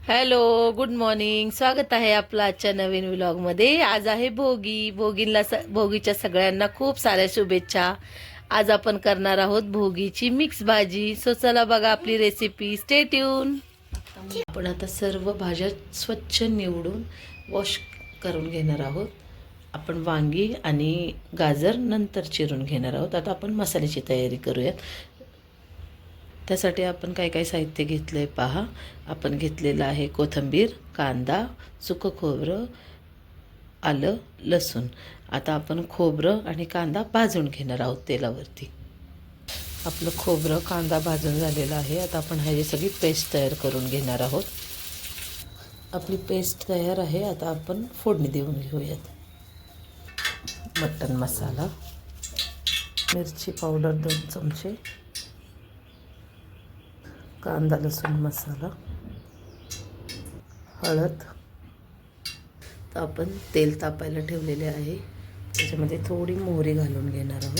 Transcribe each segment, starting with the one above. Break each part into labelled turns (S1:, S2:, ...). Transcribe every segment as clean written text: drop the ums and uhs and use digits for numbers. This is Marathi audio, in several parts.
S1: Hello, good morning. स्वागत आहे आपलं आजच्या नवीन व्लॉगमध्ये. आज आहे भोगी. भोगीच्या सगळ्यांना खूप साऱ्या शुभेच्छा. आज आपण करणार आहोत भोगीची मिक्स भाजी. सो चला बघा आपली रेसिपी. Stay tune. आपण आता सर्व भाज्या स्वच्छ निवडून वॉश करून घेणार आहोत. आपण वांगी आणि गाजर नंतर चिरून घेणार आहोत. आता आपण मसाल्याची तयारी करूयात. त्यासाठी आपण काय काय साहित्य घेतलं आहे पहा. आपण घेतलेलं आहे कोथिंबीर, कांदा, सुकं खोबरं, आलं, लसूण. आता आपण खोबरं आणि कांदा भाजून घेणार आहोत तेलावरती. आपलं खोबरं कांदा भाजून झालेलं आहे. आता आपण ह्याची सगळी पेस्ट तयार करून घेणार आहोत. आपली पेस्ट तयार आहे. आता आपण फोडणी देऊन घेऊयात. मटण मसाला, मिरची पावडर 2 चमचे, कांदा लसूण मसाला, हळद. तर आपण तेल तापायला ठेवलेले आहे. त्याच्यामध्ये थोडी मोहरी घालून घेणार आहोत.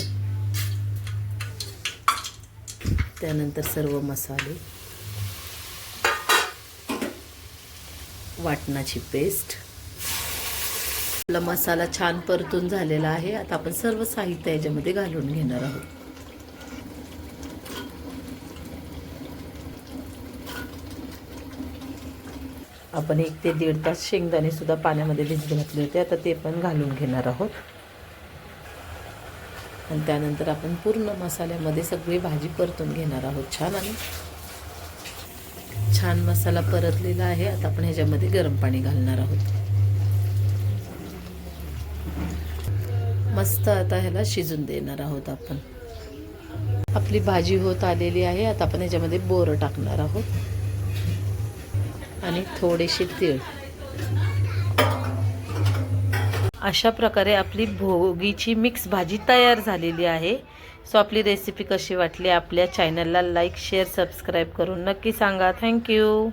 S1: त्यानंतर सर्व मसाले, वाटणाची पेस्ट. आपला मसाला छान परतून झालेला आहे. आता आपण सर्व साहित्य याच्यामध्ये घालून घेणार आहोत. आपण 1 ते 1.5 तास शेंगदाणे सुद्धा पाण्यामध्ये भिजत घातले होते. आता ते पण घालून घेणार आहोत. आणि त्यानंतर आपण पूर्ण मसाल्यामध्ये सगळी भाजी परतून घेणार आहोत छान. आणि छान मसाला परतलेला आहे. आता आपण ह्याच्यामध्ये गरम पाणी घालणार आहोत. मस्त आता ह्याला शिजून देणार आहोत आपण. आपली भाजी होत आलेली आहे. आता आपण ह्याच्यामध्ये बोरं टाकणार आहोत आणि थोडेसे तीळ. अशा प्रकारे आपली भोगीची मिक्स भाजी तयार झालेली आहे. सो आपली रेसिपी कशी वाटली आपल्या चॅनलला लाईक शेअर सबस्क्राईब करून नक्की सांगा. थँक्यू.